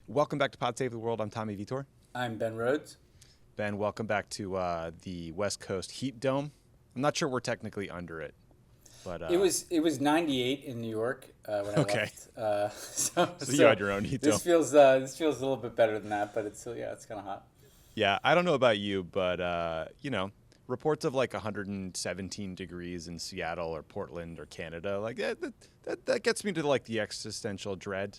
Welcome back to Pod Save the World. I'm Tommy Vietor. I'm Ben Rhodes. Ben, welcome back to the West Coast heat dome. I'm not sure we're technically under it, but it was 98 in New York when I okay. left. So you had your own heat dome. This feels a little bit better than that, but it's still it's kind of hot. Yeah, I don't know about you, but reports of like 117 degrees in Seattle or Portland or Canada, like that gets me to like the existential dread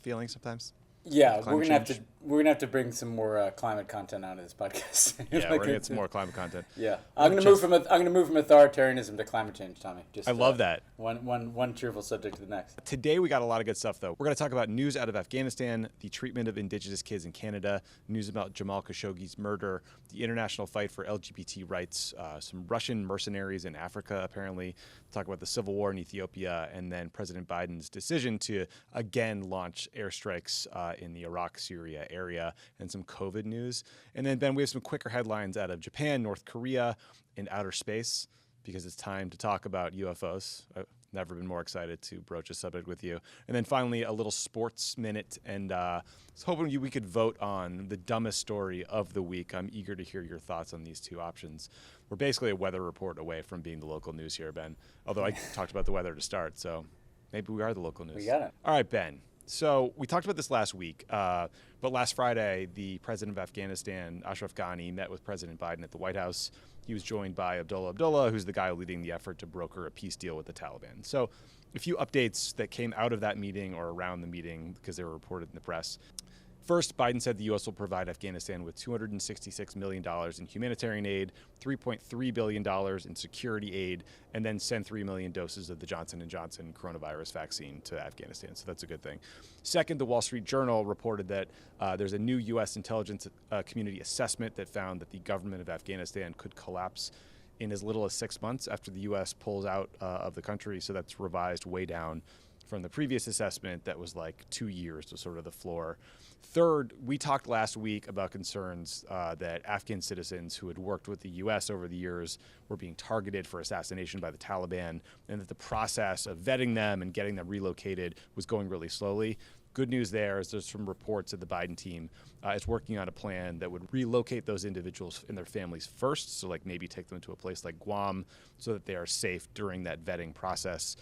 feeling sometimes. Yeah, we're gonna have to bring some more climate content out of this podcast. Yeah, we're gonna get some more climate content. Yeah, I'm gonna move from authoritarianism to climate change, Tommy. I love that. One cheerful subject to the next. Today we got a lot of good stuff though. We're gonna talk about news out of Afghanistan, the treatment of Indigenous kids in Canada, news about Jamal Khashoggi's murder, the international fight for LGBT rights, some Russian mercenaries in Africa apparently. Talk about the civil war in Ethiopia, and then President Biden's decision to again launch airstrikes in the Iraq-Syria area, and some COVID news. And then, Ben, we have some quicker headlines out of Japan, North Korea, and outer space, because it's time to talk about UFOs. I've never been more excited to broach a subject with you. And then finally, a little sports minute, and I was hoping we could vote on the dumbest story of the week. I'm eager to hear your thoughts on these two options. We're basically a weather report away from being the local news here, Ben, although I talked about the weather to start, so maybe we are the local news. We got it. All right, Ben. So we talked about this last week, but last Friday, the president of Afghanistan, Ashraf Ghani, met with President Biden at the White House. He was joined by Abdullah, who's the guy leading the effort to broker a peace deal with the Taliban. So a few updates that came out of that meeting or around the meeting because they were reported in the press. First, Biden said the U.S. will provide Afghanistan with $266 million in humanitarian aid, $3.3 billion in security aid, and then send 3 million doses of the Johnson & Johnson coronavirus vaccine to Afghanistan. So that's a good thing. Second, the Wall Street Journal reported that there's a new U.S. intelligence community assessment that found that the government of Afghanistan could collapse in as little as 6 months after the U.S. pulls out of the country. So that's revised way down from the previous assessment that was like 2 years to sort of the floor. Third, we talked last week about concerns that Afghan citizens who had worked with the U.S. over the years were being targeted for assassination by the Taliban, and that the process of vetting them and getting them relocated was going really slowly. Good news there is there's some reports that the Biden team is working on a plan that would relocate those individuals and their families first, so like maybe take them to a place like Guam so that they are safe during that vetting process.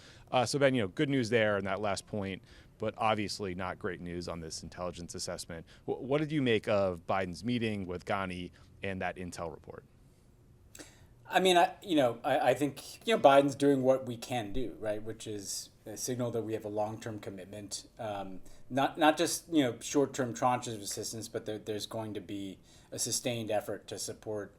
So Ben, good news there in that last point, but obviously not great news on this intelligence assessment. What did you make of Biden's meeting with Ghani and that intel report? I mean, I think Biden's doing what we can do, right? Which is a signal that we have a long-term commitment, not just short-term tranches of assistance, but there's going to be a sustained effort to support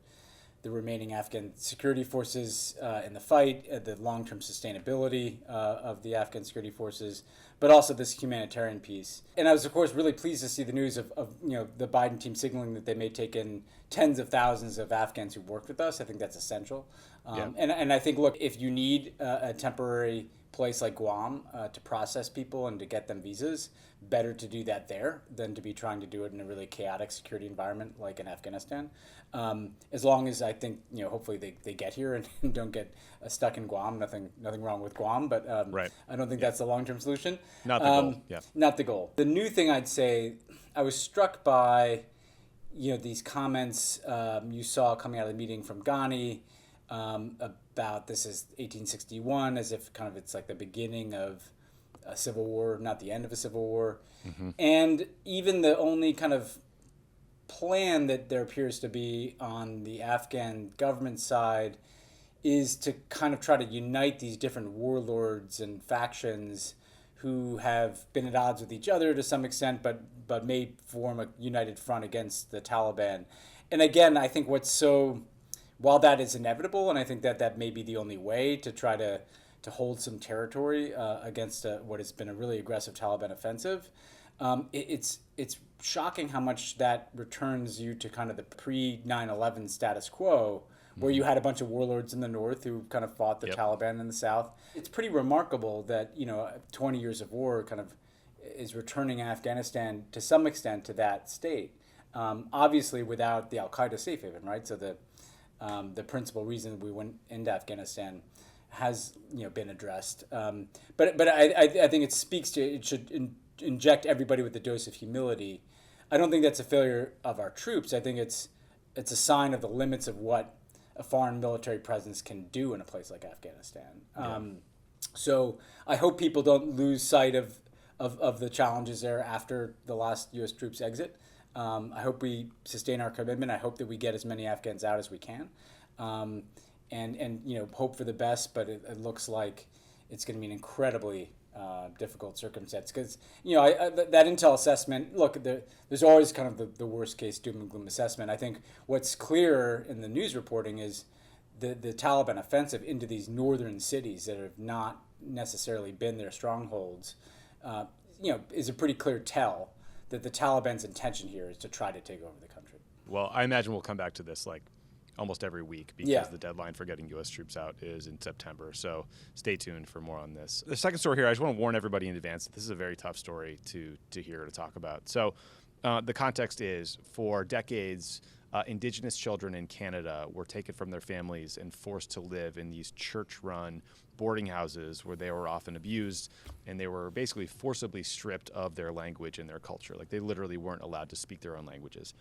the remaining Afghan security forces in the fight, the long-term sustainability of the Afghan security forces, but also this humanitarian piece. And I was, of course, really pleased to see the news of the Biden team signaling that they may take in tens of thousands of Afghans who worked with us. I think that's essential. And I think, look, if you need a temporary place like Guam to process people and to get them visas, better to do that there than to be trying to do it in a really chaotic security environment like in Afghanistan. As long as I think, hopefully they get here and don't get stuck in Guam. Nothing wrong with Guam, but right. I don't think that's the long-term solution. Not the goal. Yeah. Not the goal. The new thing I'd say, I was struck by, these comments you saw coming out of the meeting from Ghani about this is 1861, as if kind of it's like the beginning of a civil war, not the end of a civil war. Mm-hmm. And even the only kind of plan that there appears to be on the Afghan government side is to kind of try to unite these different warlords and factions who have been at odds with each other to some extent, but may form a united front against the Taliban. And again, I think while that is inevitable, and I think that may be the only way to try to hold some territory against what has been a really aggressive Taliban offensive, it's shocking how much that returns you to kind of the pre-9/11 status quo, where you had a bunch of warlords in the north who kind of fought the Taliban in the south. It's pretty remarkable that 20 years of war kind of is returning Afghanistan to some extent to that state. Obviously, without the Al-Qaeda safe haven, right? So the principal reason we went into Afghanistan has been addressed. But I think it speaks to, it should inject everybody with a dose of humility. I don't think that's a failure of our troops. I think it's a sign of the limits of what a foreign military presence can do in a place like Afghanistan. Yeah. So I hope people don't lose sight of the challenges there after the last U.S. troops exit. I hope we sustain our commitment. I hope that we get as many Afghans out as we can, and hope for the best. But it looks like it's going to be an incredibly difficult circumstance because that intel assessment. Look, there's always kind of the worst case doom and gloom assessment. I think what's clear in the news reporting is the Taliban offensive into these northern cities that have not necessarily been their strongholds. Is a pretty clear tell that the Taliban's intention here is to try to take over the country. Well, I imagine we'll come back to this like almost every week because the deadline for getting U.S. troops out is in September. So stay tuned for more on this. The second story here, I just want to warn everybody in advance that this is a very tough story to hear, to talk about. So the context is, for decades, Indigenous children in Canada were taken from their families and forced to live in these church-run boarding houses where they were often abused, and they were basically forcibly stripped of their language and their culture. Like, they literally weren't allowed to speak their own languages.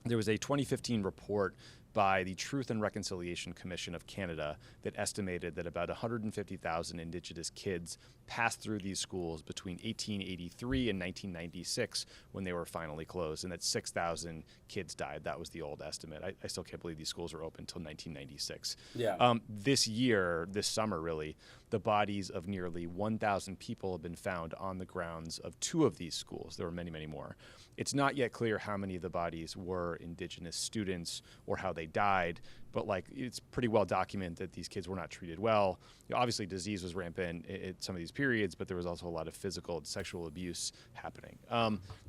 There was a 2015 report by the Truth and Reconciliation Commission of Canada that estimated that about 150,000 Indigenous kids passed through these schools between 1883 and 1996 when they were finally closed, and that 6,000 kids died. That was the old estimate. I still can't believe these schools were open until 1996. Yeah. This summer, really, the bodies of nearly 1,000 people have been found on the grounds of 2 of these schools. There were many, many more. It's not yet clear how many of the bodies were Indigenous students or how they died, but it's pretty well documented that these kids were not treated well. Obviously, disease was rampant at some of these periods, but there was also a lot of physical and sexual abuse happening.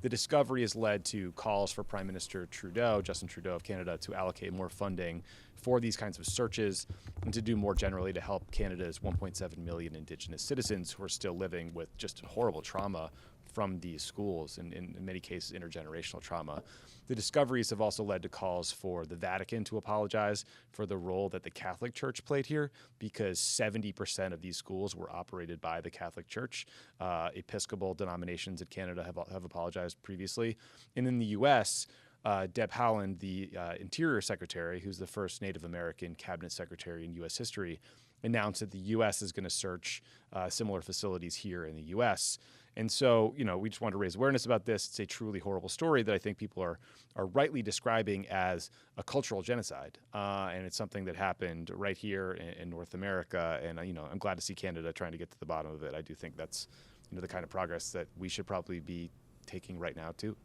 The discovery has led to calls for Prime Minister Justin Trudeau of Canada, to allocate more funding for these kinds of searches and to do more generally to help Canada's 1.7 million Indigenous citizens who are still living with just horrible trauma from these schools, and in many cases intergenerational trauma. The discoveries have also led to calls for the Vatican to apologize for the role that the Catholic Church played here, because 70% of these schools were operated by the Catholic Church. Episcopal denominations in Canada have apologized previously. And in the U.S., Deb Haaland, the Interior Secretary, who's the first Native American cabinet secretary in U.S. history, announced that the U.S. is going to search similar facilities here in the U.S. And so, we just want to raise awareness about this. It's a truly horrible story that I think people are rightly describing as a cultural genocide. And it's something that happened right here in North America. And, I'm glad to see Canada trying to get to the bottom of it. I do think that's, the kind of progress that we should probably be taking right now, too.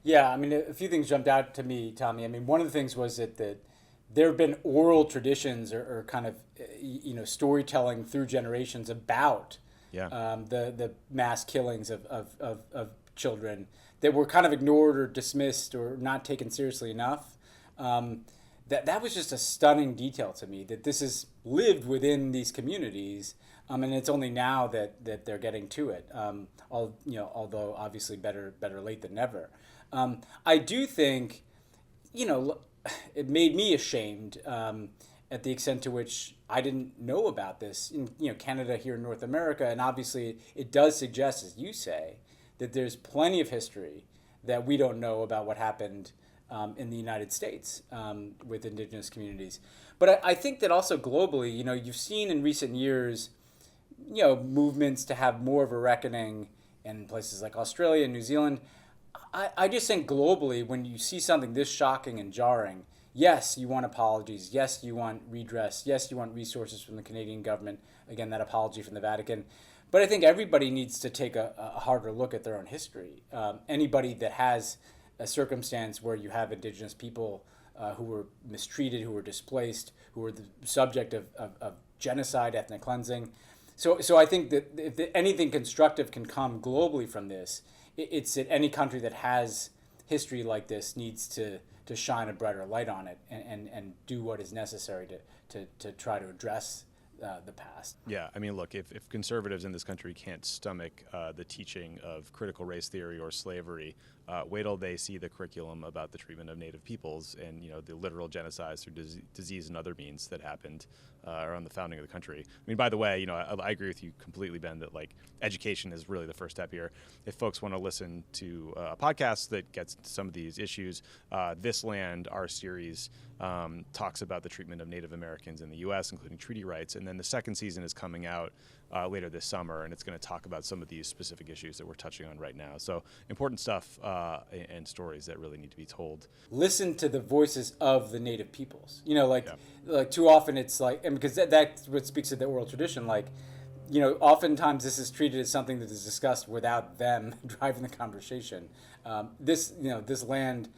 Yeah, a few things jumped out to me, Tommy. One of the things was that there have been oral traditions or kind of, storytelling through generations about the mass killings of children that were kind of ignored or dismissed or not taken seriously enough. That was just a stunning detail to me, that this is lived within these communities, and it's only now that they're getting to it. Although obviously better late than never. I do think, it made me ashamed at the extent to which I didn't know about this in Canada, here in North America, and obviously it does suggest, as you say, that there's plenty of history that we don't know about what happened in the United States with Indigenous communities. But I think that also globally, you've seen in recent years, movements to have more of a reckoning in places like Australia and New Zealand. I just think globally, when you see something this shocking and jarring, yes, you want apologies. Yes, you want redress. Yes, you want resources from the Canadian government. Again, that apology from the Vatican. But I think everybody needs to take a harder look at their own history. Anybody that has a circumstance where you have Indigenous people who were mistreated, who were displaced, who were the subject of genocide, ethnic cleansing. So I think that if anything constructive can come globally from this, it's that any country that has history like this needs to shine a brighter light on it and do what is necessary to try to address the past. Yeah, look, if conservatives in this country can't stomach the teaching of critical race theory or slavery, wait till they see the curriculum about the treatment of Native peoples and the literal genocides through disease and other means that happened around the founding of the country. I mean, by the way, I agree with you completely, Ben, that like education is really the first step here. If folks want to listen to a podcast that gets into some of these issues, This Land, our series, talks about the treatment of Native Americans in the U.S., including treaty rights. And then the second season is coming out later this summer, and it's going to talk about some of these specific issues that we're touching on right now. So important stuff and stories that really need to be told. Listen to the voices of the native peoples. Like too often it's like, and because that's what speaks to the oral tradition, like, oftentimes this is treated as something that is discussed without them driving the conversation. This land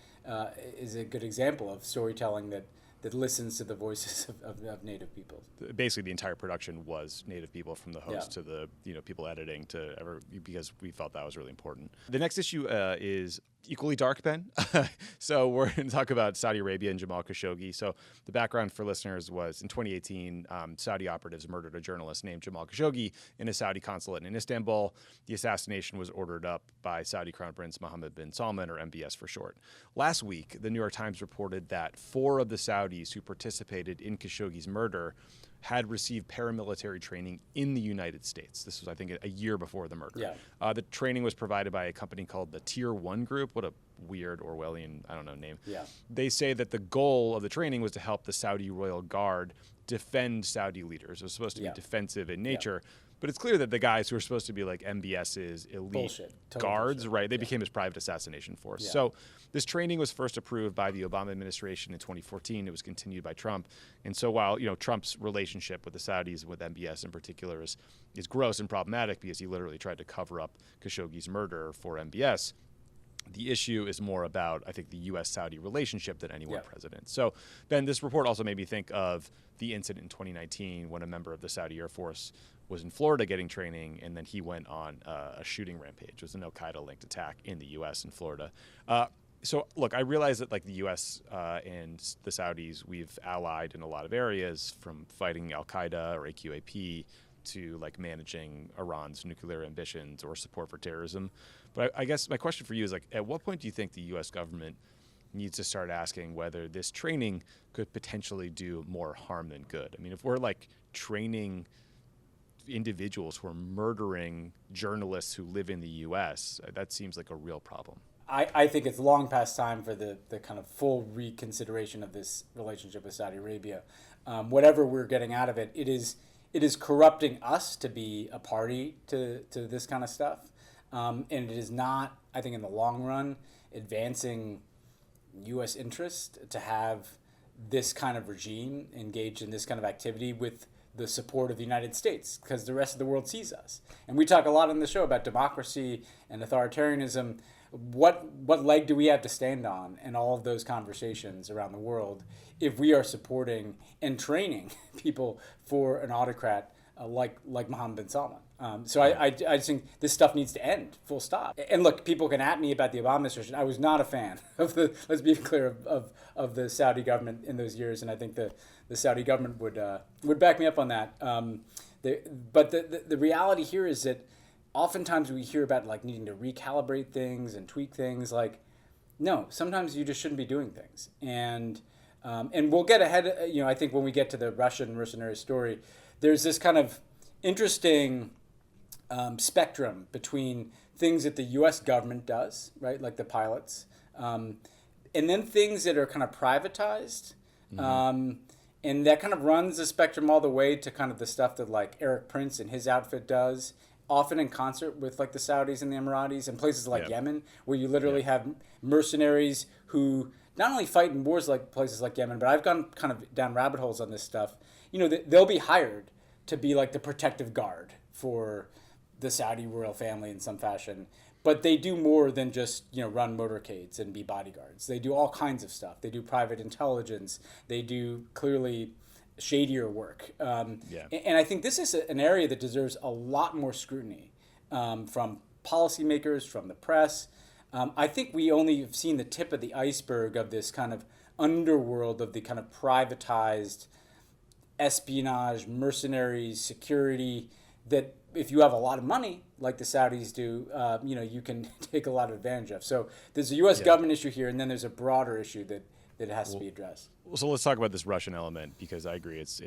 is a good example of storytelling that listens to the voices of native peoples. Basically, the entire production was native people, from the host to the people editing because we felt that was really important. The next issue is equally dark, Ben. So we're going to talk about Saudi Arabia and Jamal Khashoggi. So the background for listeners was in 2018, Saudi operatives murdered a journalist named Jamal Khashoggi in a Saudi consulate in Istanbul. The assassination was ordered up by Saudi Crown Prince Mohammed bin Salman, or MBS for short. Last week, the New York Times reported that 4 of the Saudis who participated in Khashoggi's murder had received paramilitary training in the United States. This was, I think, a year before the murder. Yeah. The training was provided by a company called the Tier 1 Group. What a weird Orwellian, name. Yeah. They say that the goal of the training was to help the Saudi Royal Guard defend Saudi leaders. It was supposed to be defensive in nature. But it's clear that the guys who are supposed to be like MBS's elite guards, right, they became his private assassination force. Yeah. So this training was first approved by the Obama administration in 2014. It was continued by Trump. And so while, Trump's relationship with the Saudis, with MBS in particular, is gross and problematic because he literally tried to cover up Khashoggi's murder for MBS, the issue is more about, I think, the U.S.-Saudi relationship than any one president. So, Ben, this report also made me think of the incident in 2019 when a member of the Saudi Air Force was in Florida getting training, and then he went on a shooting rampage. It was an al-Qaeda-linked attack in the U.S. and Florida. So, look, I realize that, like, the U.S. And the Saudis, we've allied in a lot of areas, from fighting al-Qaeda or AQAP to, like, managing Iran's nuclear ambitions or support for terrorism. But I guess my question for you is, like, at what point do you think the U.S. government needs to start asking whether this training could potentially do more harm than good? I mean, if we're, like, training individuals who are murdering journalists who live in the U.S., that seems like a real problem. I think it's long past time for the kind of full reconsideration of this relationship with Saudi Arabia. Whatever we're getting out of it, it is corrupting us to be a party to this kind of stuff. And it is not, I think, in the long run, advancing U.S. interest to have this kind of regime engaged in this kind of activity with the support of the United States, because the rest of the world sees us. And we talk a lot on the show about democracy and authoritarianism. What leg do we have to stand on in all of those conversations around the world if we are supporting and training people for an autocrat like Mohammed bin Salman? So I just think this stuff needs to end, full stop. And look, people can at me about the Obama administration. I was not a fan of let's be clear, of the Saudi government in those years, and I think the Saudi government would back me up on that. But the reality here is that oftentimes we hear about, like, needing to recalibrate things and tweak things. Like, no, sometimes you just shouldn't be doing things. And we'll get ahead. I think when we get to the Russian mercenary story, there's this kind of interesting spectrum between things that the U.S. government does, right, like the pilots, and then things that are kind of privatized. Mm-hmm. And that kind of runs the spectrum all the way to kind of the stuff that, like, Eric Prince and his outfit does, often in concert with, like, the Saudis and the Emiratis, and places like Yemen, where you literally have mercenaries who not only fight in wars like places like Yemen, but I've gone kind of down rabbit holes on this stuff. They'll be hired to be, like, the protective guard for the Saudi royal family in some fashion. But they do more than just, run motorcades and be bodyguards. They do all kinds of stuff. They do private intelligence. They do clearly shadier work. And I think this is an area that deserves a lot more scrutiny from policymakers, from the press. I think we only have seen the tip of the iceberg of this kind of underworld of the kind of privatized espionage, mercenaries, security, that if you have a lot of money, like the Saudis do, you can take a lot of advantage of. So there's a U.S. government issue here, and then there's a broader issue that has to be addressed. So let's talk about this Russian element, because I agree it's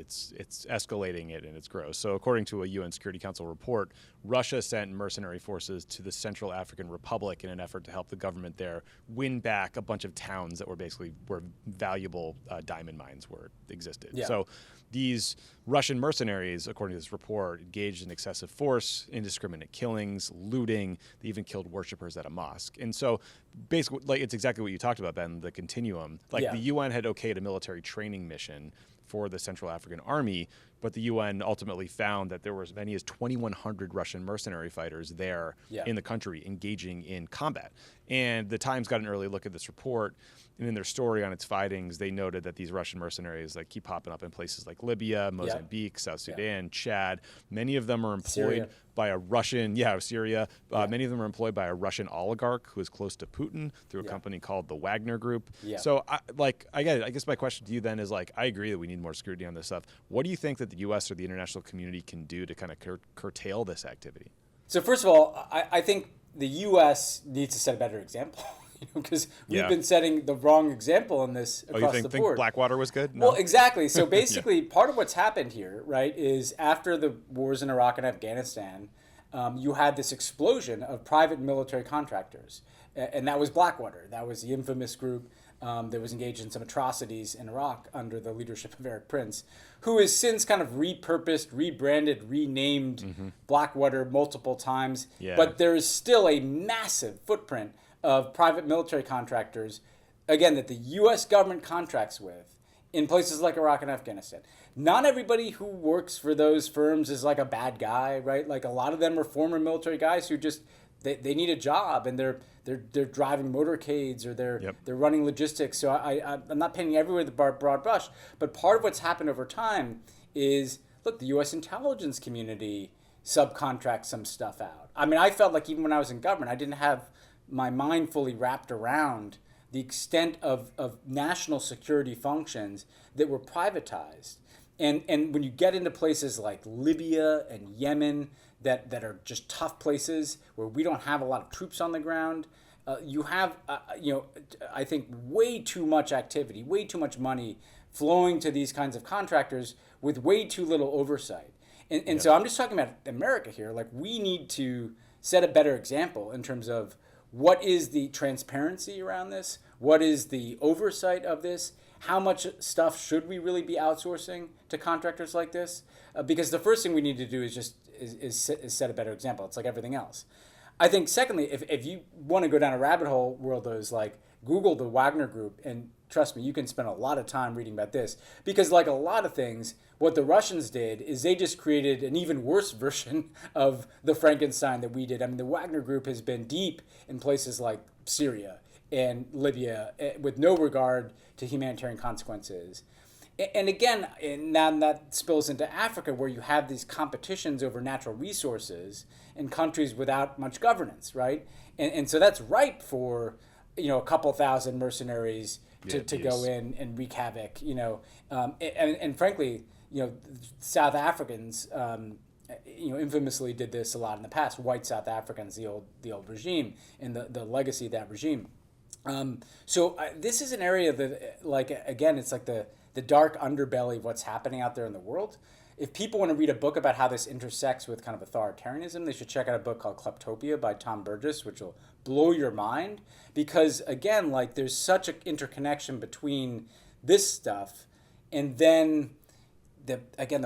escalating it and it's gross. So according to a UN Security Council report, Russia sent mercenary forces to the Central African Republic in an effort to help the government there win back a bunch of towns that were basically where valuable diamond mines existed. Yeah. So these Russian mercenaries, according to this report, engaged in excessive force, indiscriminate killings, looting. They even killed worshipers at a mosque. And so basically, like, it's exactly what you talked about, Ben, the continuum. Like, the UN had okayed a military training mission for the Central African Army, but the UN ultimately found that there were as many as 2,100 Russian mercenary fighters there in the country engaging in combat. And the Times got an early look at this report, and in their story on its findings, they noted that these Russian mercenaries like keep popping up in places like Libya, Mozambique, South Sudan, Chad. Many of them are employed by a Russian, Syria. Many of them are employed by a Russian oligarch who is close to Putin through a company called the Wagner Group. So, I get it. I guess my question to you then is, like, I agree that we need more scrutiny on this stuff. What do you think that the U.S. or the international community can do to kind of curtail this activity? So first of all, I think the U.S. needs to set a better example. Because we've been setting the wrong example in this across the board. Think Blackwater was good? No? Well, exactly. So basically, part of what's happened here, right, is after the wars in Iraq and Afghanistan, you had this explosion of private military contractors. And that was Blackwater. That was the infamous group that was engaged in some atrocities in Iraq under the leadership of Erik Prince, who has since kind of repurposed, rebranded, renamed Blackwater multiple times. But there is still a massive footprint of private military contractors, again, that the U.S. government contracts with in places like Iraq and Afghanistan. Not everybody who works for those firms is like a bad guy, right? Like, a lot of them are former military guys who just, they need a job, and they're driving motorcades, or they're running logistics. So I'm not painting everywhere the broad brush, but part of what's happened over time is, look, the U.S. intelligence community subcontracts some stuff out. I mean, I felt like even when I was in government, I didn't have my mind fully wrapped around the extent of national security functions that were privatized. And when you get into places like Libya and Yemen that are just tough places where we don't have a lot of troops on the ground, you have, I think, way too much activity, way too much money flowing to these kinds of contractors with way too little oversight. And so I'm just talking about America here. Like, we need to set a better example in terms of what is the transparency around this? What is the oversight of this? How much stuff should we really be outsourcing to contractors like this? Because the first thing we need to do is just set a better example. It's like everything else. I think, secondly, if you want to go down a rabbit hole world, those, like, Google the Wagner Group, and trust me, you can spend a lot of time reading about this. Because, like a lot of things, what the Russians did is they just created an even worse version of the Frankenstein that we did. I mean, the Wagner Group has been deep in places like Syria and Libya with no regard to humanitarian consequences. And again, now that spills into Africa, where you have these competitions over natural resources in countries without much governance, right? And so that's ripe for, a couple thousand mercenaries to go in and wreak havoc, and frankly, South Africans, infamously did this a lot in the past. White South Africans, the old regime, and the legacy of that regime. So this is an area that, like, again, it's like the dark underbelly of what's happening out there in the world. If people want to read a book about how this intersects with kind of authoritarianism, they should check out a book called Kleptopia by Tom Burgess, which will blow your mind. Because, again, like, there's such an interconnection between this stuff and then the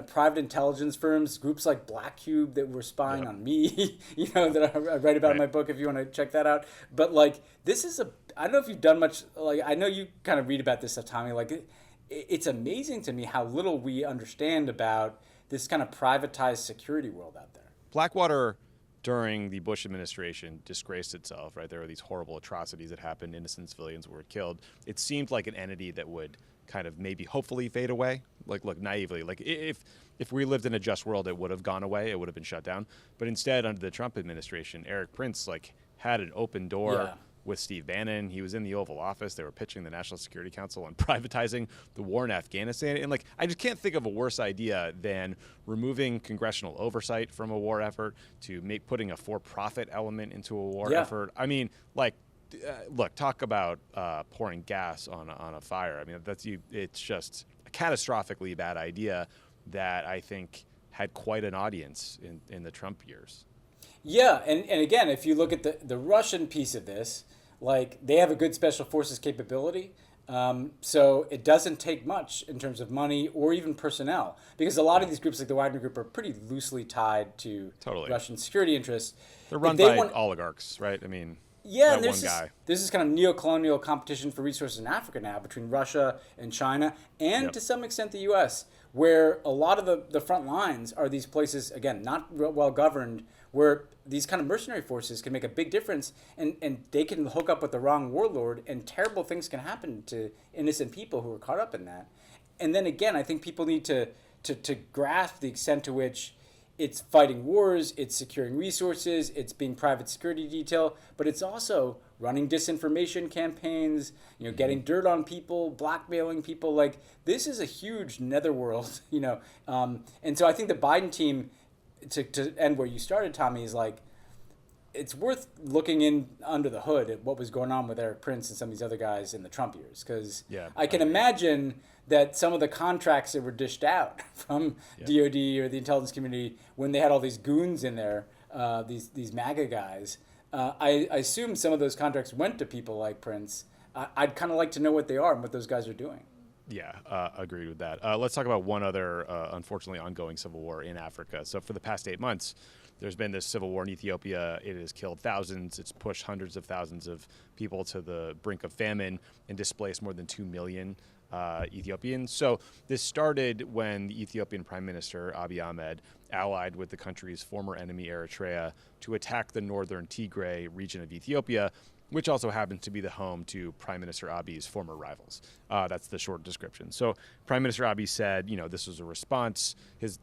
private intelligence firms, groups like Black Cube that were spying on me, that I write about in my book if you want to check that out. But, like, this is I don't know if you've done much, like, I know you kind of read about this stuff, Tommy. Like, it's amazing to me how little we understand about this kind of privatized security world out there. Blackwater, during the Bush administration, disgraced itself, right? There were these horrible atrocities that happened. Innocent civilians were killed. It seemed like an entity that would kind of maybe hopefully fade away. Like, look, naively, like, if we lived in a just world, it would have gone away. It would have been shut down. But instead, under the Trump administration, Erik Prince, like, had an open door with Steve Bannon. He was in the Oval Office. They were pitching the National Security Council on privatizing the war in Afghanistan. And, like, I just can't think of a worse idea than removing congressional oversight from a war effort to putting a for-profit element into a war effort. I mean, like, look, talk about pouring gas on a fire. I mean, it's just a catastrophically bad idea that I think had quite an audience in the Trump years. Yeah, and again, if you look at the Russian piece of this, like they have a good special forces capability. So it doesn't take much in terms of money or even personnel, because a lot of these groups, like the Wagner Group, are pretty loosely tied to Russian security interests. They're run by oligarchs, right? I mean, yeah, and there's this kind of neo-colonial competition for resources in Africa now between Russia and China, and to some extent the U.S., where a lot of the front lines are these places, again, not well governed, where these kind of mercenary forces can make a big difference, and they can hook up with the wrong warlord, and terrible things can happen to innocent people who are caught up in that. And then again, I think people need to grasp the extent to which it's fighting wars, it's securing resources, it's being private security detail, but it's also running disinformation campaigns, getting dirt on people, blackmailing people. Like, this is a huge netherworld, and so I think the Biden team, to end where you started, Tommy, is like, it's worth looking in under the hood at what was going on with Eric Prince and some of these other guys in the Trump years, because I can imagine that some of the contracts that were dished out from DOD or the intelligence community when they had all these goons in there, these MAGA guys, I assume some of those contracts went to people like Prince. I'd kind of like to know what they are and what those guys are doing. Yeah, agreed with that. Let's talk about one other, unfortunately, ongoing civil war in Africa. So for the past 8 months, there's been this civil war in Ethiopia. It has killed thousands. It's pushed hundreds of thousands of people to the brink of famine and displaced more than 2 million Ethiopians. So this started when the Ethiopian Prime Minister, Abiy Ahmed, allied with the country's former enemy, Eritrea, to attack the northern Tigray region of Ethiopia, which also happens to be the home to Prime Minister Abiy's former rivals. That's the short description. So Prime Minister Abiy said, this was a response, his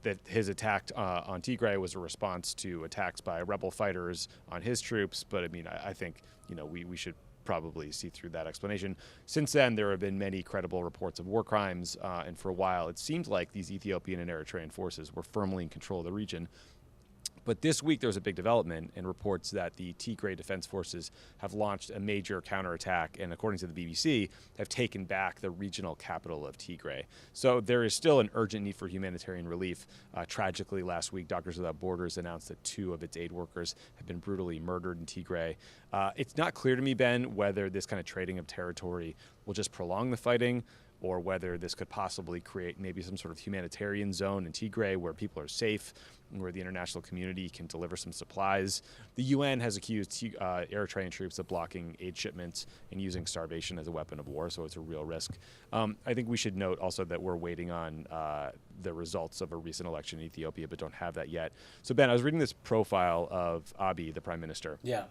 attack on Tigray was a response to attacks by rebel fighters on his troops. But I mean, I think, we should probably see through that explanation. Since then, there have been many credible reports of war crimes. And for a while, it seemed like these Ethiopian and Eritrean forces were firmly in control of the region. But this week, there was a big development in reports that the Tigray Defense Forces have launched a major counterattack and, according to the BBC, have taken back the regional capital of Tigray. So there is still an urgent need for humanitarian relief. Tragically, last week, Doctors Without Borders announced that 2 of its aid workers have been brutally murdered in Tigray. It's not clear to me, Ben, whether this kind of trading of territory will just prolong the fighting, or whether this could possibly create maybe some sort of humanitarian zone in Tigray where people are safe, where the international community can deliver some supplies. The UN has accused Eritrean troops of blocking aid shipments and using starvation as a weapon of war, so it's a real risk. I think we should note also that we're waiting on the results of a recent election in Ethiopia, but don't have that yet. So, Ben, I was reading this profile of Abiy, the prime minister. Yeah.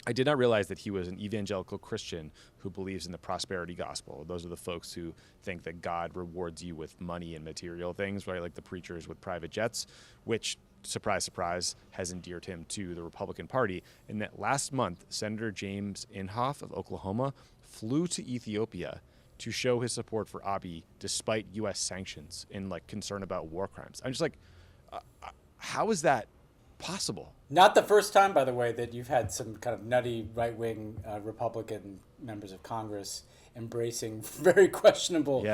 I did not realize that he was an evangelical Christian who believes in the prosperity gospel. Those are the folks who think that God rewards you with money and material things, right? Like the preachers with private jets, which, surprise, surprise, has endeared him to the Republican Party. And that last month, Senator James Inhofe of Oklahoma flew to Ethiopia to show his support for Abiy despite U.S. sanctions and concern about war crimes. I'm just like, how is that possible? Not the first time, by the way, that you've had some kind of nutty right-wing Republican members of Congress embracing very questionable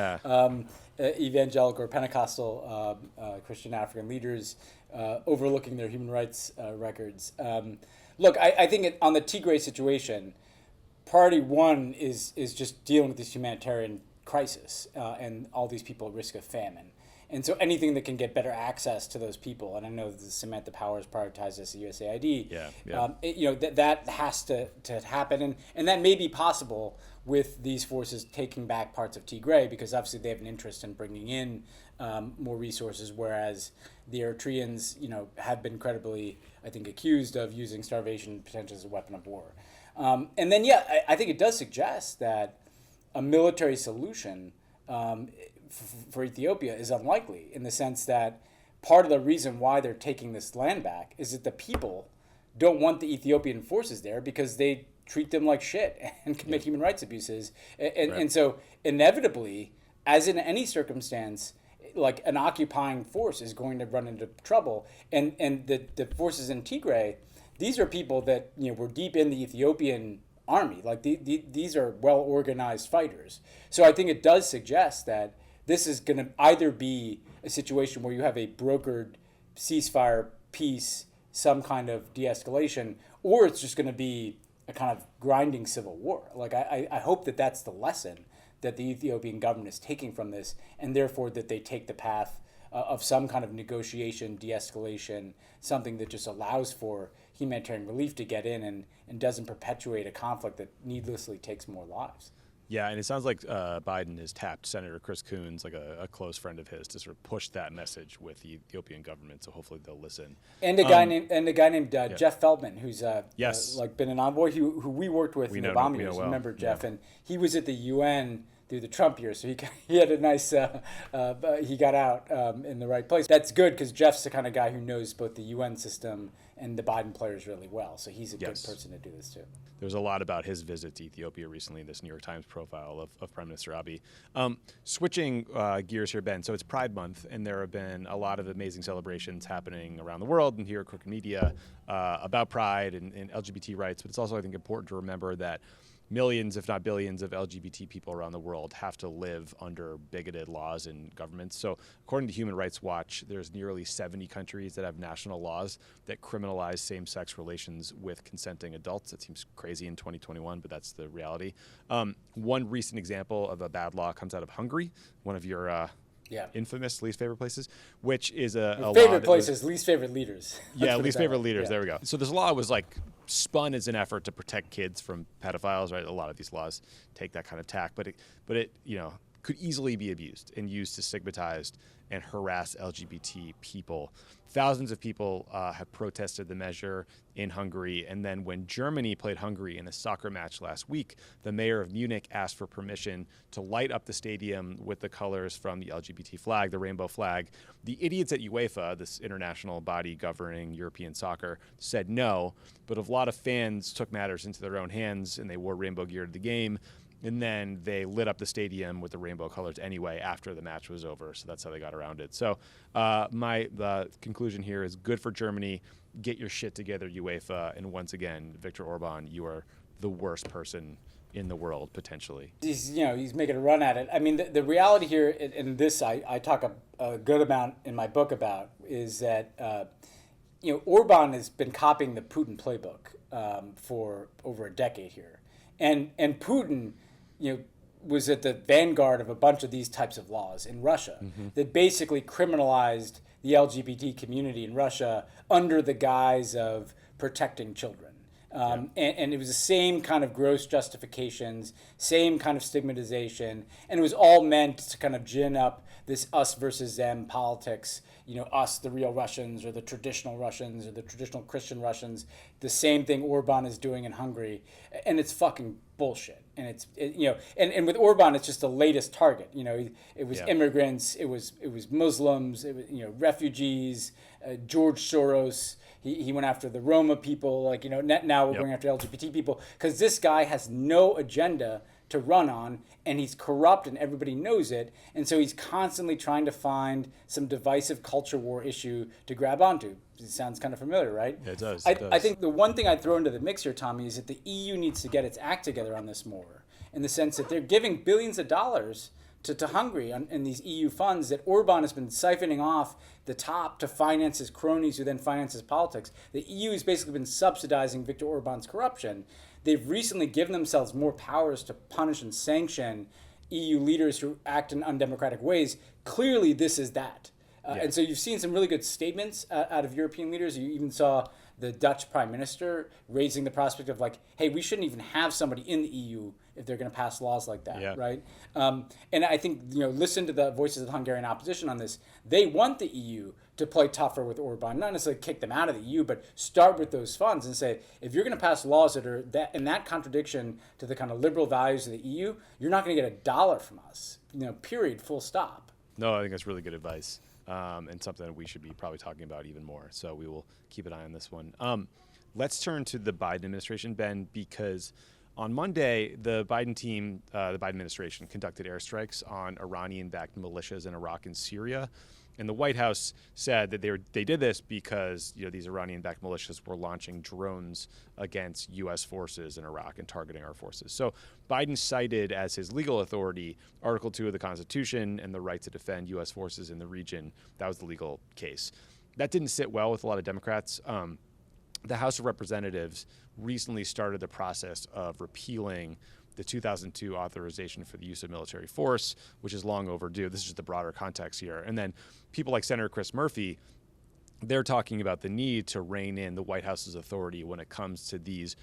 evangelical or Pentecostal Christian African leaders, overlooking their human rights records. Look, I think on the Tigray situation, priority one is just dealing with this humanitarian crisis and all these people at risk of famine. And so anything that can get better access to those people, and I know the Samantha Powers prioritized this at USAID, that has to happen. And that may be possible with these forces taking back parts of Tigray, because obviously they have an interest in bringing in more resources, whereas the Eritreans, have been credibly, I think, accused of using starvation potentially as a weapon of war. And then, I think it does suggest that a military solution for Ethiopia is unlikely, in the sense that part of the reason why they're taking this land back is that the people don't want the Ethiopian forces there because they treat them like shit and commit human rights abuses. And so inevitably, as in any circumstance, like an occupying force is going to run into trouble. And the forces in Tigray, these are people that were deep in the Ethiopian army. Like these are well organized fighters. So I think it does suggest that this is going to either be a situation where you have a brokered ceasefire, peace, some kind of de-escalation, or it's just going to be a kind of grinding civil war. Like I hope that that's the lesson that the Ethiopian government is taking from this, and therefore that they take the path of some kind of negotiation, de-escalation, something that just allows for humanitarian relief to get in and doesn't perpetuate a conflict that needlessly takes more lives. Yeah, and it sounds like Biden has tapped Senator Chris Coons, like a close friend of his, to sort of push that message with the Ethiopian government. So hopefully they'll listen. And a guy named Jeff Feldman, who's yes, like been an envoy who we worked with in the Obama years. Well. Remember Jeff, and he was at the UN through the Trump years, so he had a nice he got out in the right place. That's good because Jeff's the kind of guy who knows both the UN system and the Biden players really well, so he's a good person to do this too. There was a lot about his visit to Ethiopia recently in this New York Times profile of Prime Minister Abiy. Switching gears here, Ben. So it's Pride Month, and there have been a lot of amazing celebrations happening around the world and here at Crooked Media about Pride and LGBT rights. But it's also, I think, important to remember that millions, if not billions, of LGBT people around the world have to live under bigoted laws and governments. So according to Human Rights Watch, there's nearly 70 countries that have national laws that criminalize same-sex relations with consenting adults. That seems crazy in 2021, but that's the reality. One recent example of a bad law comes out of Hungary, one of your infamous least favorite places, which is a favorite places, least favorite leaders. Yeah, least favorite leaders. Yeah. There we go. So this law was like spun as an effort to protect kids from pedophiles, right? A lot of these laws take that kind of tack, but it could easily be abused and used to stigmatize and harass LGBT people. Thousands of people have protested the measure in Hungary. And then when Germany played Hungary in a soccer match last week, the mayor of Munich asked for permission to light up the stadium with the colors from the LGBT flag, the rainbow flag. The idiots at UEFA, this international body governing European soccer, said no. But a lot of fans took matters into their own hands and they wore rainbow gear to the game. And then they lit up the stadium with the rainbow colors anyway after the match was over. So that's how they got around it. So the conclusion here is good for Germany. Get your shit together, UEFA. And once again, Viktor Orban, you are the worst person in the world, potentially. He's making a run at it. I mean, the reality here, and this I talk a good amount in my book about, is that Orban has been copying the Putin playbook for over a decade here. And Putin, was at the vanguard of a bunch of these types of laws in Russia that basically criminalized the LGBT community in Russia under the guise of protecting children. And it was the same kind of gross justifications, same kind of stigmatization, and it was all meant to kind of gin up this us versus them politics, us, the real Russians, or the traditional Russians, or the traditional Christian Russians, the same thing Orban is doing in Hungary, and it's fucking bullshit. And and with Orban, it's just the latest target. It was immigrants, it was Muslims, it was refugees, George Soros. He went after the Roma people, now we're going after LGBT people, because this guy has no agenda to run on, and he's corrupt and everybody knows it, and so he's constantly trying to find some divisive culture war issue to grab onto. It sounds kind of familiar, right? Yeah, it does. I think the one thing I'd throw into the mix here, Tommy, is that the EU needs to get its act together on this more, in the sense that they're giving billions of dollars to Hungary in these EU funds that Orban has been siphoning off the top to finance his cronies who then finance his politics. The EU has basically been subsidizing Viktor Orban's corruption. They've recently given themselves more powers to punish and sanction EU leaders who act in undemocratic ways. Clearly, this is that. And so you've seen some really good statements out of European leaders. You even saw the Dutch prime minister raising the prospect of hey, we shouldn't even have somebody in the EU if they're going to pass laws like that, right? And I think, listen to the voices of the Hungarian opposition on this. They want the EU to play tougher with Orban, not necessarily kick them out of the EU, but start with those funds and say, if you're going to pass laws that are in that contradiction to the kind of liberal values of the EU, you're not going to get $1 from us, period, full stop. No, I think that's really good advice. And something that we should be probably talking about even more. So we will keep an eye on this one. Let's turn to the Biden administration, Ben, because on Monday, the Biden team, the Biden administration, conducted airstrikes on Iranian-backed militias in Iraq and Syria. And the White House said that they did this because these Iranian-backed militias were launching drones against U.S. forces in Iraq and targeting our forces. So Biden cited as his legal authority Article 2 of the Constitution and the right to defend U.S. forces in the region. That was the legal case. That didn't sit well with a lot of Democrats. The House of Representatives recently started the process of repealing the 2002 authorization for the use of military force, which is long overdue. This is just the broader context here. And then people like Senator Chris Murphy, they're talking about the need to rein in the White House's authority when it comes to these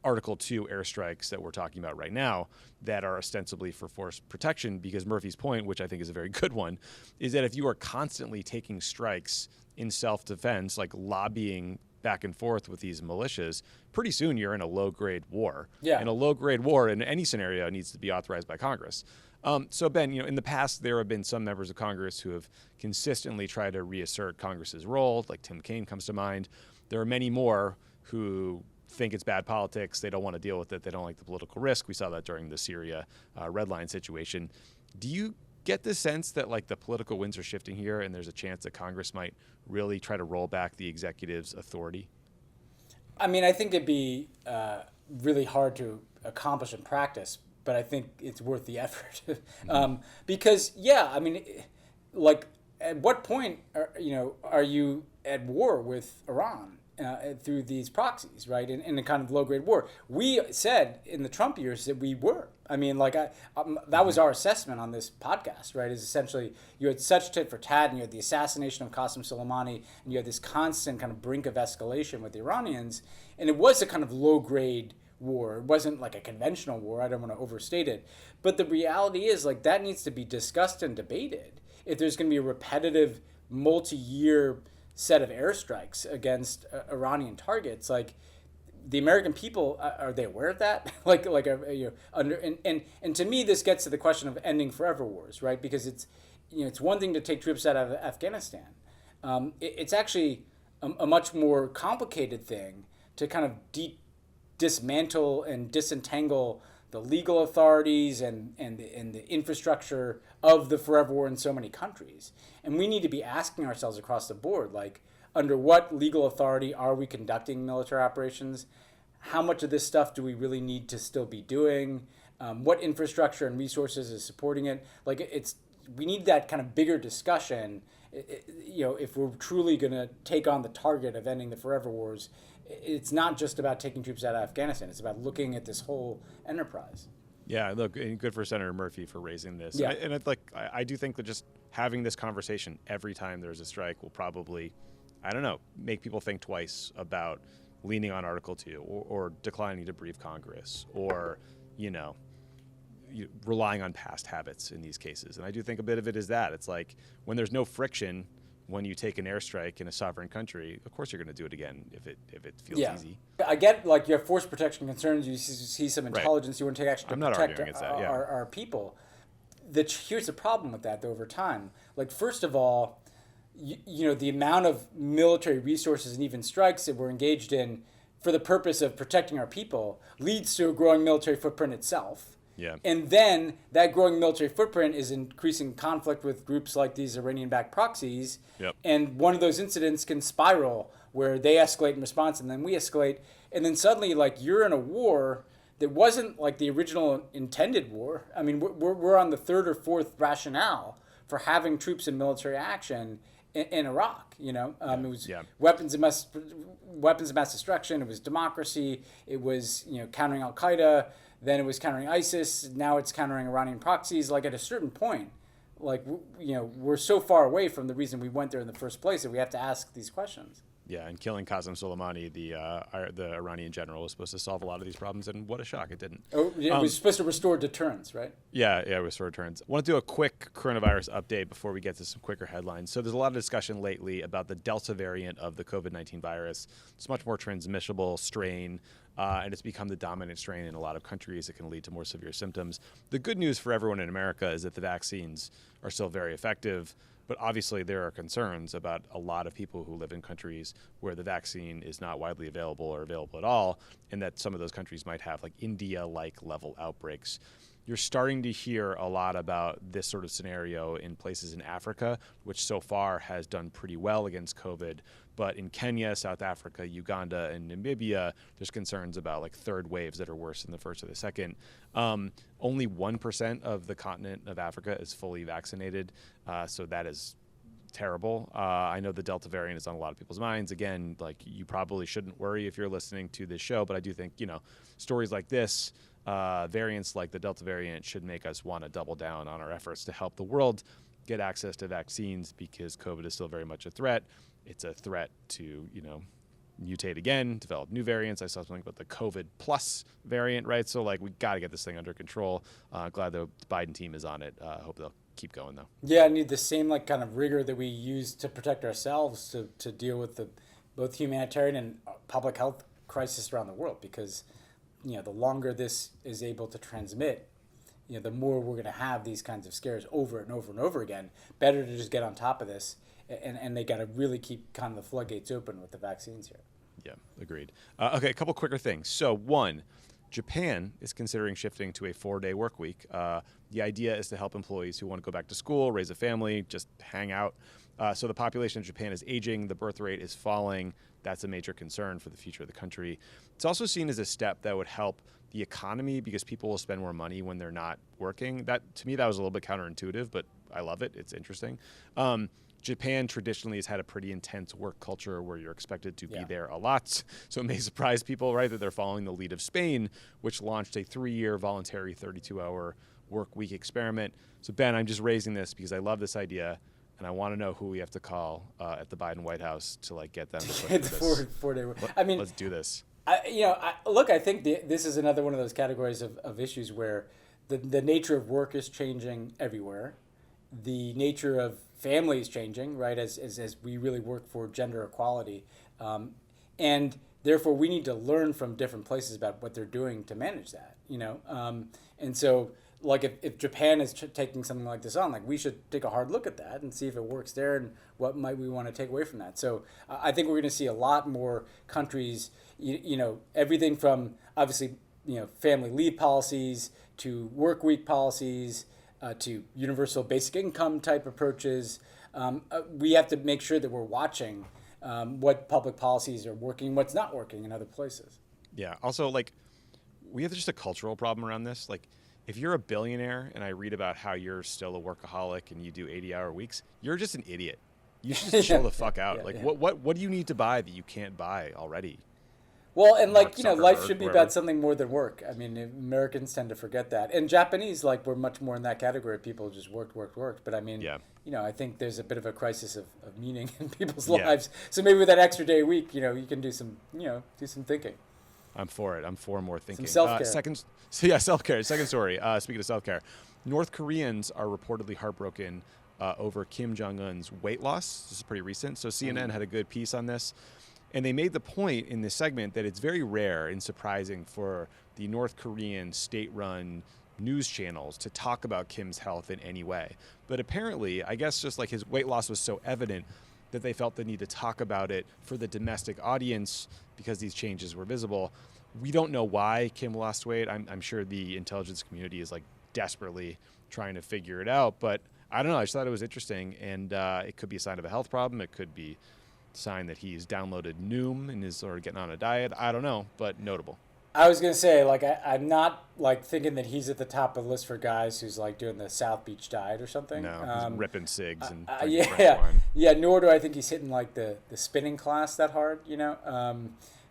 Article 2 airstrikes that we're talking about right now that are ostensibly for force protection, because Murphy's point, which I think is a very good one, is that if you are constantly taking strikes in self-defense, like lobbying back and forth with these militias, pretty soon you're in a low-grade war. Yeah. And a low-grade war in any scenario needs to be authorized by Congress. So, Ben, in the past, there have been some members of Congress who have consistently tried to reassert Congress's role, like Tim Kaine comes to mind. There are many more who think it's bad politics. They don't want to deal with it. They don't like the political risk. We saw that during the Syria red line situation. Do you get the sense that the political winds are shifting here and there's a chance that Congress might really try to roll back the executive's authority? I mean, I think it'd be really hard to accomplish in practice, but I think it's worth the effort. Because, I mean, at what point are you at war with Iran through these proxies, right? In a kind of low-grade war. We said in the Trump years that we were. I mean, that was our assessment on this podcast, right? Is essentially you had such tit for tat, and you had the assassination of Qasem Soleimani, and you had this constant kind of brink of escalation with the Iranians, and it was a kind of low-grade war. It wasn't like a conventional war. I don't want to overstate it, but the reality is that needs to be discussed and debated if there's going to be a repetitive, multi-year set of airstrikes against Iranian targets. The American people, are they aware of that? And to me, this gets to the question of ending forever wars, right? Because it's one thing to take troops out of Afghanistan. It's actually a much more complicated thing to kind of dismantle and disentangle the legal authorities and the infrastructure of the forever war in so many countries. And we need to be asking ourselves across the board, under what legal authority are we conducting military operations? How much of this stuff do we really need to still be doing? What infrastructure and resources is supporting it? We need that kind of bigger discussion. If we're truly going to take on the target of ending the forever wars, it's not just about taking troops out of Afghanistan. It's about looking at this whole enterprise. Yeah, look, and good for Senator Murphy for raising this. Yeah. And I do think that just having this conversation every time there's a strike will probably, make people think twice about leaning on Article 2 or declining to brief Congress or, relying on past habits in these cases. And I do think a bit of it is that. It's when there's no friction when you take an airstrike in a sovereign country, of course you're going to do it again if it feels easy. I get you have force protection concerns. You see some intelligence. Right. You want to take action to protect our people. Here's the problem with that, though, over time. First of all, the amount of military resources and even strikes that we're engaged in for the purpose of protecting our people leads to a growing military footprint itself. Yeah. And then that growing military footprint is increasing conflict with groups like these Iranian-backed proxies. Yep. And one of those incidents can spiral where they escalate in response and then we escalate. And then suddenly, you're in a war that wasn't the original intended war. I mean, we're on the third or fourth rationale for having troops in military action in Iraq. It was weapons of mass destruction. It was democracy. It was countering Al Qaeda. Then it was countering ISIS. Now it's countering Iranian proxies. At a certain point, we're so far away from the reason we went there in the first place that we have to ask these questions. Yeah, and killing Qasem Soleimani, the Iranian general, was supposed to solve a lot of these problems, and what a shock, it didn't. Oh, it was supposed to restore deterrence, right? Yeah, restore deterrence. I want to do a quick coronavirus update before we get to some quicker headlines. So there's a lot of discussion lately about the Delta variant of the COVID-19 virus. It's a much more transmissible strain, and it's become the dominant strain in a lot of countries. It can lead to more severe symptoms. The good news for everyone in America is that the vaccines are still very effective. But obviously there are concerns about a lot of people who live in countries where the vaccine is not widely available or available at all, and that some of those countries might have India-like level outbreaks. you're starting to hear a lot about this sort of scenario in places in Africa, which so far has done pretty well against COVID. But in Kenya, South Africa, Uganda, and Namibia, there's concerns about like third waves that are worse than the first or the second. Only 1% of the continent of Africa is fully vaccinated. So that is terrible. I know the Delta variant is on a lot of people's minds. Again, like you probably shouldn't worry if you're listening to this show, but I do think, stories like this, variants like the Delta variant should make us want to double down on our efforts to help the world get access to vaccines because COVID is still very much a threat. It's a threat to, mutate again, develop new variants. I saw something about the COVID plus variant, right? So like we got to get this thing under control. Glad the Biden team is on it. Hope they'll keep going though. Yeah, I need the same like kind of rigor that we use to protect ourselves to deal with the both humanitarian and public health crisis around the world, because the longer this is able to transmit, the more we're going to have these kinds of scares over and over and over again. Better to just get on top of this, and they got to really keep kind of the floodgates open with the vaccines here. Yeah, agreed. Okay, a couple quicker things. So one, Japan is considering shifting to a 4-day work week. The idea is to help employees who want to go back to school, raise a family, just hang out. So the population of Japan is aging, the birth rate is falling. That's a major concern for the future of the country. It's also seen as a step that would help the economy because people will spend more money when they're not working. That, to me, that was a little bit counterintuitive, but I love it. It's interesting. Japan traditionally has had a pretty intense work culture where you're expected to be there a lot. So it may surprise people, right, that they're following the lead of Spain, which launched a 3-year voluntary 32-hour work week experiment. So Ben, I'm just raising this because I love this idea, and I want to know who we have to call at the Biden White House to like get them to push this. 4-day work. Let's do this. I think this is another one of those categories of issues where the nature of work is changing everywhere. The nature of family is changing, right, as we really work for gender equality. And therefore, we need to learn from different places about what they're doing to manage that, And so, like, if Japan is taking something like this on, like, we should take a hard look at that and see if it works there and what might we want to take away from that. So I think we're going to see a lot more countries, everything from, obviously, family leave policies to work week policies, to universal basic income type approaches. We have to make sure that we're watching what public policies are working, what's not working in other places. Yeah. Also, like, we have just a cultural problem around this. Like, if you're a billionaire and I read about how you're still a workaholic and you do 80-hour weeks, you're just an idiot. You should just chill the fuck out. What do you need to buy that you can't buy already? Well, and life should be about something more than work. I mean, Americans tend to forget that. And Japanese, we're much more in that category. People just worked. But I mean, I think there's a bit of a crisis of meaning in people's lives. So maybe with that extra day a week, you can do some thinking. I'm for it. I'm for more thinking. Some self-care. Self-care. Second story. Speaking of self-care, North Koreans are reportedly heartbroken over Kim Jong-un's weight loss. This is pretty recent. So CNN had a good piece on this. And they made the point in this segment that it's very rare and surprising for the North Korean state-run news channels to talk about Kim's health in any way. But apparently, I guess just like his weight loss was so evident that they felt the need to talk about it for the domestic audience because these changes were visible. We don't know why Kim lost weight. I'm sure the intelligence community is like desperately trying to figure it out. But I don't know. I just thought it was interesting. And it could be a sign of a health problem. It could be sign that he's downloaded Noom and is sort of getting on a diet. I don't know, but notable. I was going to say, I'm not, thinking that he's at the top of the list for guys who's, doing the South Beach diet or something. No, he's ripping cigs and yeah, nor do I think he's hitting, the spinning class that hard,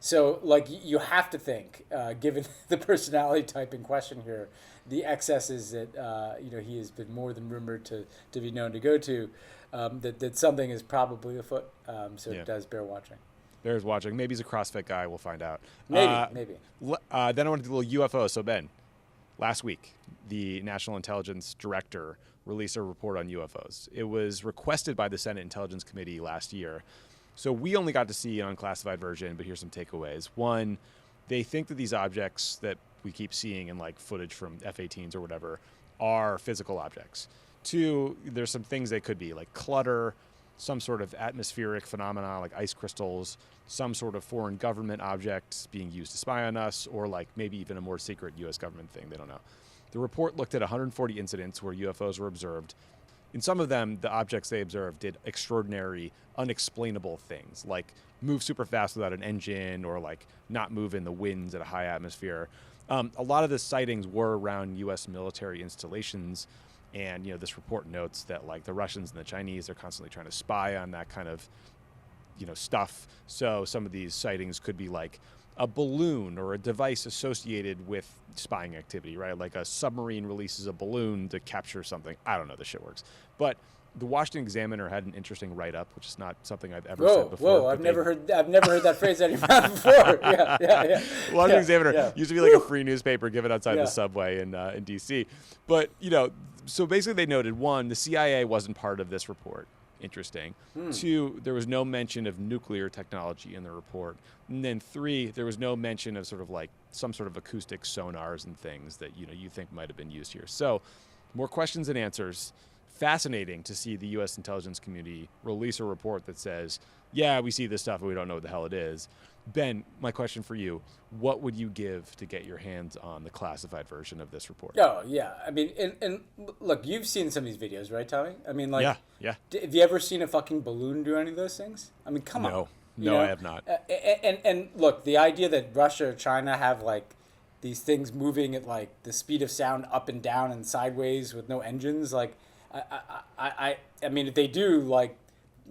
So, you have to think, given the personality type in question here, the excesses that, he has been more than rumored to be known to go to, that something is probably afoot. It does bear watching. Bears watching. Maybe he's a CrossFit guy. We'll find out. Maybe. Then I want to do a little UFO. So, Ben, last week, the National Intelligence Director released a report on UFOs. It was requested by the Senate Intelligence Committee last year. So we only got to see an unclassified version, but here's some takeaways. One, they think that these objects that we keep seeing in footage from F-18s or whatever are physical objects. Two, there's some things they could be, like clutter, some sort of atmospheric phenomena like ice crystals, some sort of foreign government object being used to spy on us, or maybe even a more secret U.S. government thing. They don't know. The report looked at 140 incidents where UFOs were observed. In some of them, the objects they observed did extraordinary, unexplainable things, like move super fast without an engine, or like not move in the winds at a high atmosphere. A lot of the sightings were around U.S. military installations, and this report notes that like the Russians and the Chinese are constantly trying to spy on that kind of stuff. So some of these sightings could be like a balloon or a device associated with spying activity, right? Like a submarine releases a balloon to capture something. I don't know, this shit works. But the Washington Examiner had an interesting write-up, which is not something I've ever said before. Whoa! I've never heard that phrase out of your mouth before. Yeah. Washington Examiner used to be like a free newspaper given outside the subway in D.C. But so basically they noted, one, the CIA wasn't part of this report. Interesting. Two, there was no mention of nuclear technology in the report. And then three, there was no mention of sort of like some sort of acoustic sonars and things that you think might have been used here. So more questions than answers. Fascinating to see the U.S. intelligence community release a report that says, yeah, we see this stuff, but we don't know what the hell it is. Ben, my question for you, what would you give to get your hands on the classified version of this report? Oh, yeah. I mean, and look, you've seen some of these videos, right, Tommy? I mean, like, yeah. Have you ever seen a fucking balloon do any of those things? I mean, come on. No, I have not. And look, the idea that Russia or China have, like, these things moving at, like, the speed of sound up and down and sideways with no engines, like, I mean, if they do, like,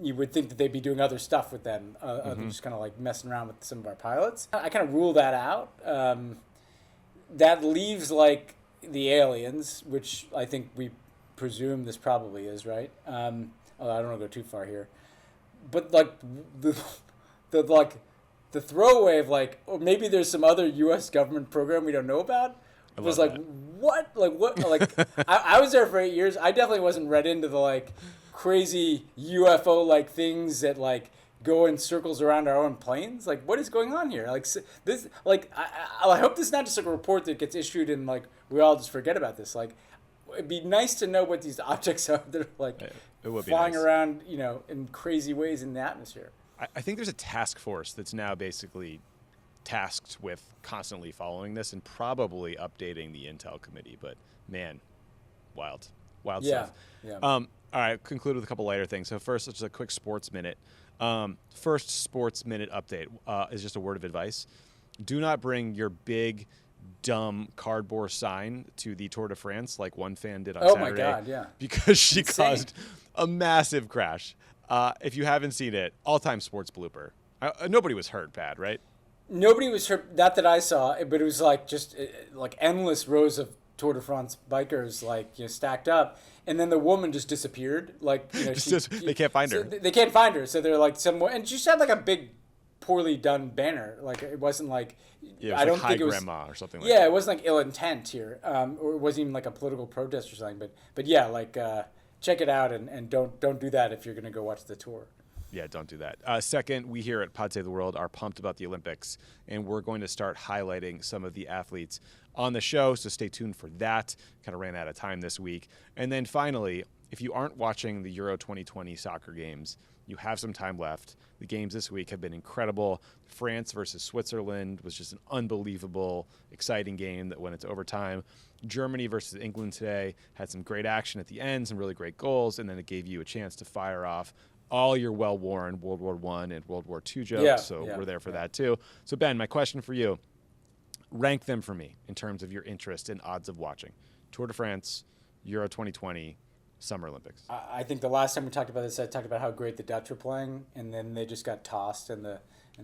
you would think that they'd be doing other stuff with them, other than just kind of like messing around with some of our pilots. I kind of rule that out. That leaves like the aliens, which I think we presume this probably is, right? Although I don't want to go too far here, but like the throwaway of like, or maybe there's some other U.S. government program we don't know about. It was like, what? Like, what? Like, I was there for 8 years. I definitely wasn't read into the, like, crazy UFO-like things that, like, go in circles around our own planes. Like, what is going on here? Like, this, like, I hope this is not just like a report that gets issued and, like, we all just forget about this. Like, it'd be nice to know what these objects are that are, like, flying around, in crazy ways in the atmosphere. I think there's a task force that's now basically tasked with constantly following this and probably updating the Intel committee, but man, wild stuff. Yeah. All right, conclude with a couple lighter things. So first, just a quick sports minute. First sports minute update is just a word of advice. Do not bring your big, dumb cardboard sign to the Tour de France like one fan did on Saturday. Oh my God, yeah. Because she caused a massive crash. If you haven't seen it, all-time sports blooper. Nobody was hurt bad, right? Nobody was hurt, not that I saw, but it was like just like endless rows of Tour de France bikers like stacked up, and then the woman just disappeared. Like they can't find her. They can't find her, so they're like somewhere, and she had like a big, poorly done banner. Like it wasn't like I don't think it was grandma or something like that. Yeah, it wasn't like ill intent here, or it wasn't even like a political protest or something. But yeah, like check it out and don't do that if you're gonna go watch the tour. Yeah, don't do that. Second, we here at Pod Save the World are pumped about the Olympics, and we're going to start highlighting some of the athletes on the show, so stay tuned for that. Kind of ran out of time this week. And then finally, if you aren't watching the Euro 2020 soccer games, you have some time left. The games this week have been incredible. France versus Switzerland was just an unbelievable, exciting game that went into overtime. Germany versus England today had some great action at the end, some really great goals, and then it gave you a chance to fire off all your well-worn World War I and World War II jokes, we're there for that too. So Ben, my question for you, rank them for me in terms of your interest and odds of watching. Tour de France, Euro 2020, Summer Olympics. I think the last time we talked about this, I talked about how great the Dutch were playing, and then they just got tossed in the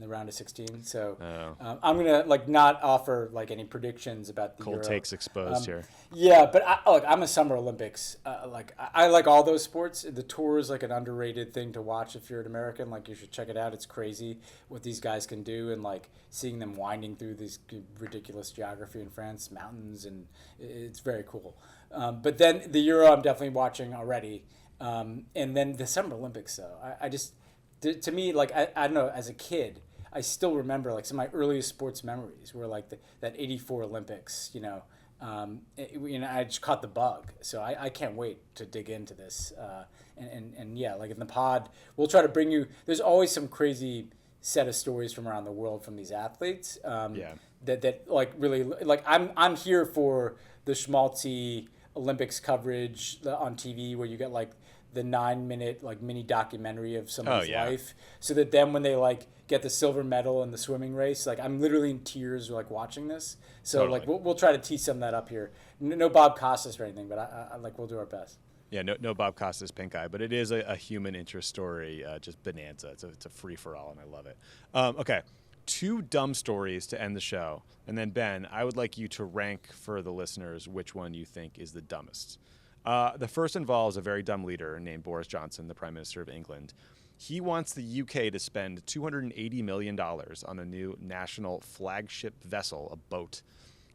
round of 16. So I'm gonna not offer any predictions about the cold Euro. Takes exposed here. Yeah, but I'm a Summer Olympics. I like all those sports. The tour is like an underrated thing to watch if you're an American. Like you should check it out. It's crazy what these guys can do, and seeing them winding through this ridiculous geography in France, mountains, and it's very cool. But then the Euro, I'm definitely watching already, and then the Summer Olympics. Though I just to me I don't know, as a kid I still remember some of my earliest sports memories were that 84 Olympics. I just caught the bug, so I can't wait to dig into this. And yeah, in the pod, we'll try to bring you. There's always some crazy set of stories from around the world from these athletes. That really I'm here for the schmaltzy Olympics coverage on TV where you get like the 9-minute like mini documentary of somebody's life, so that then when they like get the silver medal in the swimming race, like I'm literally in tears like watching this. So like we'll try to tee some of that up here. No Bob Costas or anything, but I like we'll do our best. Yeah, no Bob Costas pink eye, but it is a human interest story, just bonanza. It's a free for all, and I love it. Okay, 2 dumb stories to end the show, and then Ben, I would like you to rank for the listeners which one you think is the dumbest. The first involves a very dumb leader named Boris Johnson, the Prime Minister of England. He wants the UK to spend $280 million on a new national flagship vessel, a boat,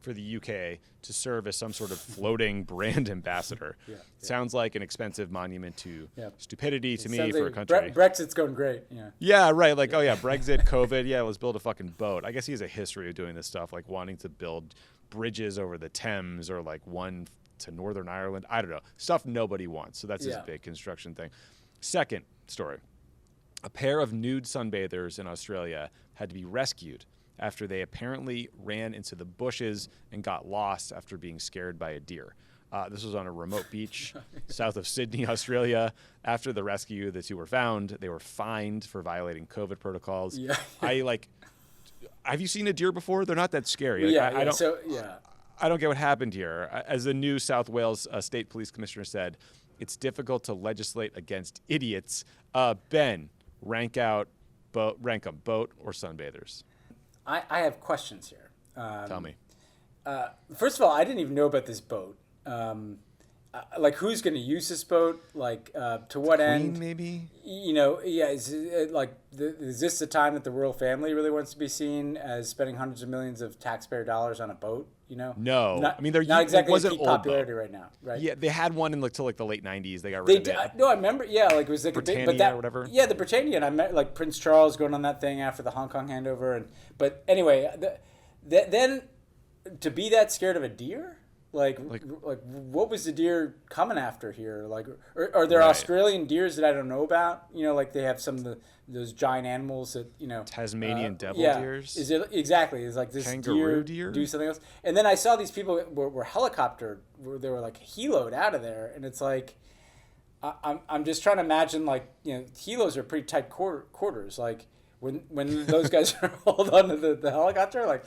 for the UK to serve as some sort of floating brand ambassador. Sounds like an expensive monument to stupidity to me for a country. Brexit's going great. Yeah, right. Like, Brexit, COVID. Yeah, let's build a fucking boat. I guess he has a history of doing this stuff, like wanting to build bridges over the Thames or like one to Northern Ireland. I don't know. Stuff nobody wants. So that's his big construction thing. Second story. A pair of nude sunbathers in Australia had to be rescued after they apparently ran into the bushes and got lost after being scared by a deer. This was on a remote beach south of Sydney, Australia. After the rescue, the 2 were found. They were fined for violating COVID protocols. Have you seen a deer before? They're not that scary. I don't get what happened here. As the New South Wales State Police Commissioner said, it's difficult to legislate against idiots. Ben, rank 'em, boat or sunbathers? I have questions here. Tell me. First of all, I didn't even know about this boat. Like, who's going to use this boat? Like, to what end? Maybe? Is this the time that the royal family really wants to be seen as spending hundreds of millions of taxpayer dollars on a boat? No. They're not exactly at peak popularity right now, right? Yeah, they had one till like the late 90s. They got rid of it. No, I remember. Yeah, like it was like Britannia a big, but or whatever. Yeah, the Britannia. And I met like Prince Charles going on that thing after the Hong Kong handover. But anyway, then to be that scared of a deer. Like what was the deer coming after here? Like, are there Australian deers that I don't know about? Like they have some of those giant animals that, Tasmanian devil deers? Is it exactly? Is like this kangaroo deer do something else? And then I saw these people were helicoptered, where they were like heloed out of there. And it's like, I'm just trying to imagine, like, helos are pretty tight quarters. Like when those guys are hold on to the helicopter, like.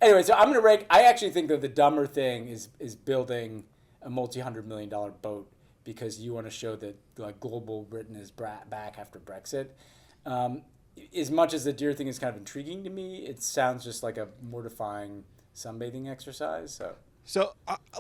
Anyway, so I'm going to rank. I actually think that the dumber thing is building a multi-$100-million boat because you want to show that like global Britain is back after Brexit. As much as the deer thing is kind of intriguing to me, it sounds just like a mortifying sunbathing exercise. So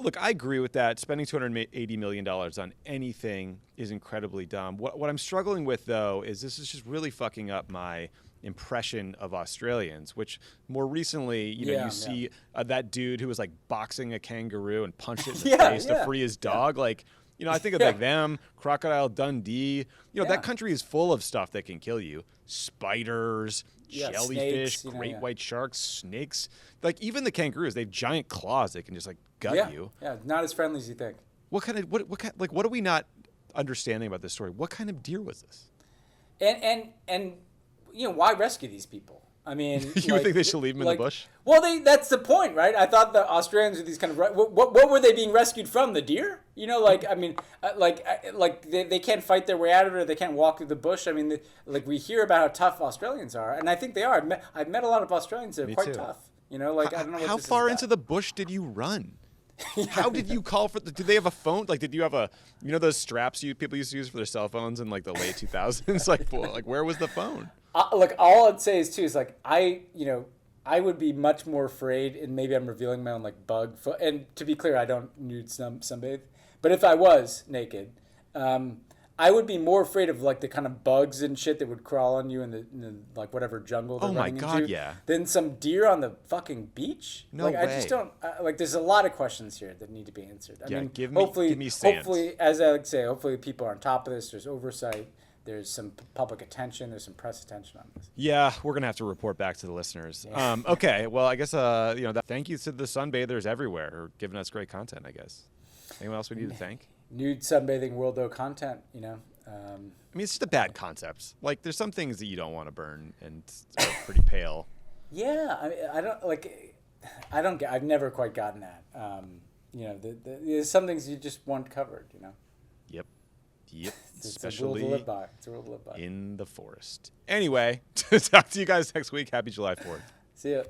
look, I agree with that. Spending $280 million on anything is incredibly dumb. What I'm struggling with, though, is this is just really fucking up my impression of Australians, which more recently, you see that dude who was like boxing a kangaroo and punched it in the face to free his dog. Like, I think of like them, Crocodile Dundee. That country is full of stuff that can kill you. Spiders, jellyfish, snakes, great white sharks, snakes. Like even the kangaroos, they have giant claws that can just like gut you. Yeah, not as friendly as you think. What are we not understanding about this story? What kind of deer was this? And why rescue these people? I mean, you think they should leave them in the bush? Well, that's the point, right? I thought the Australians were these kind of what were they being rescued from? The deer? I mean, they can't fight their way out of it, or they can't walk through the bush. I mean, we hear about how tough Australians are, and I think they are. I've met a lot of Australians that are quite tough. I don't know what how this far is into the bush did you run? How did you call for? Did they have a phone? Like, did you have those straps people used to use for their cell phones in like the late 2000s? like where was the phone? Look, all I'd say is too is like I would be much more afraid, and maybe I'm revealing my own like bug. And to be clear, I don't nude sunbathe. But if I was naked, I would be more afraid of like the kind of bugs and shit that would crawl on you in the like whatever jungle they're running into, than some deer on the fucking beach. No way. I just don't like. There's a lot of questions here that need to be answered. I mean, give me sans. Hopefully, as I like to say, hopefully people are on top of this. There's oversight. There's some public attention. There's some press attention on this. Yeah, we're gonna have to report back to the listeners. Okay, well, I guess thank you to the sunbathers everywhere for giving us great content. I guess. Anyone else we need to thank? Nude sunbathing worldo content. I mean, it's just a bad concept. Like, there's some things that you don't want to burn and are pretty pale. Yeah, I don't. I've never quite gotten that. there's some things you just want covered. Yep. It's a rule to live by. In the forest. Anyway, talk to you guys next week. Happy July 4th. See ya.